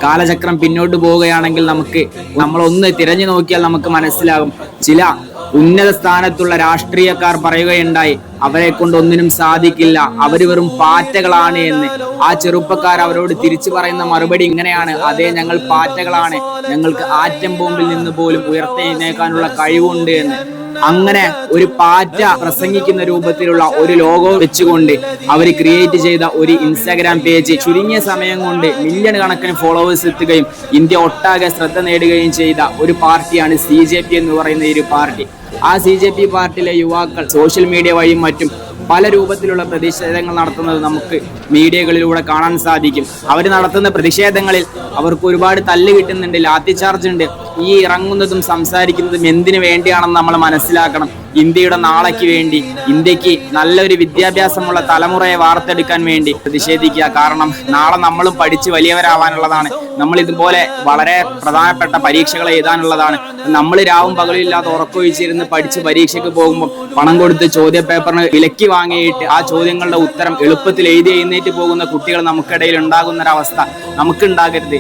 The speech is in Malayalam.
കാലചക്രം പിന്നോട്ട് പോവുകയാണെങ്കിൽ നമ്മളൊന്ന് തിരഞ്ഞു നോക്കിയാൽ നമുക്ക് മനസ്സിലാകും. ചില ഉന്നത സ്ഥാനത്തുള്ള രാഷ്ട്രീയക്കാർ പറയുകയുണ്ടായി, അവരെ കൊണ്ട് ഒന്നിനും സാധിക്കില്ല, അവര് വെറും പാറ്റകളാണ് എന്ന്. ആ ചെറുപ്പക്കാർ അവരോട് തിരിച്ചു പറയുന്ന മറുപടി ഇങ്ങനെയാണ്: അതെ, ഞങ്ങൾ പാറ്റകളാണ്, ഞങ്ങൾക്ക് ആറ്റം ബോംബിൽ നിന്ന് പോലും ഉയർത്തെഴുന്നേൽക്കാനുള്ള കഴിവുണ്ട് എന്ന്. അങ്ങനെ ഒരു പാറ്റ പ്രസംഗിക്കുന്ന രൂപത്തിലുള്ള ഒരു ലോഗോ വെച്ചുകൊണ്ട് അവർ ക്രിയേറ്റ് ചെയ്ത ഒരു ഇൻസ്റ്റാഗ്രാം പേജ് ചുരുങ്ങിയ സമയം കൊണ്ട് മില്യൺ കണക്കിന് ഫോളോവേഴ്സ് എത്തുകയും ഇന്ത്യ ഒട്ടാകെ ശ്രദ്ധ നേടുകയും ചെയ്ത ഒരു പാർട്ടിയാണ് CJP എന്ന് പറയുന്ന ഈ ഒരു പാർട്ടി. ആ CJP പാർട്ടിയിലെ യുവാക്കൾ സോഷ്യൽ മീഡിയ വഴിയും മറ്റും പല രൂപത്തിലുള്ള പ്രതിഷേധങ്ങൾ നടത്തുന്നത് നമുക്ക് മീഡിയകളിലൂടെ കാണാൻ സാധിക്കും. അവർ നടത്തുന്ന പ്രതിഷേധങ്ങളിൽ അവർക്ക് ഒരുപാട് തല്ല് കിട്ടുന്നുണ്ട്, ലാത്തി ചാർജ് ഉണ്ട്. ഈ ഇറങ്ങുന്നതും സംസാരിക്കുന്നതും എന്തിനു വേണ്ടിയാണെന്ന് നമ്മൾ മനസ്സിലാക്കണം. ഇന്ത്യയുടെ നാളേക്ക് വേണ്ടി, ഇന്ത്യക്ക് നല്ലൊരു വിദ്യാഭ്യാസമുള്ള തലമുറയെ വാർത്തെടുക്കാൻ വേണ്ടി പ്രതിഷേധിക്കുക. കാരണം നാളെ നമ്മളും പഠിച്ച് വലിയവരാവാനുള്ളതാണ്. നമ്മൾ ഇതുപോലെ വളരെ പ്രധാനപ്പെട്ട പരീക്ഷകൾ എഴുതാനുള്ളതാണ്. നമ്മൾ രാവും പകലില്ലാതെ ഉറക്കൊഴിച്ചിരുന്ന് പഠിച്ച് പരീക്ഷയ്ക്ക് പോകുമ്പോൾ പണം കൊടുത്ത് ചോദ്യ പേപ്പറിന് വിലക്കി വാങ്ങിയിട്ട് ആ ചോദ്യങ്ങളുടെ ഉത്തരം എളുപ്പത്തിൽ എഴുതി പോകുന്ന കുട്ടികൾ നമുക്കിടയിൽ ഉണ്ടാകുന്നൊരവസ്ഥ നമുക്കുണ്ടാകരുത്.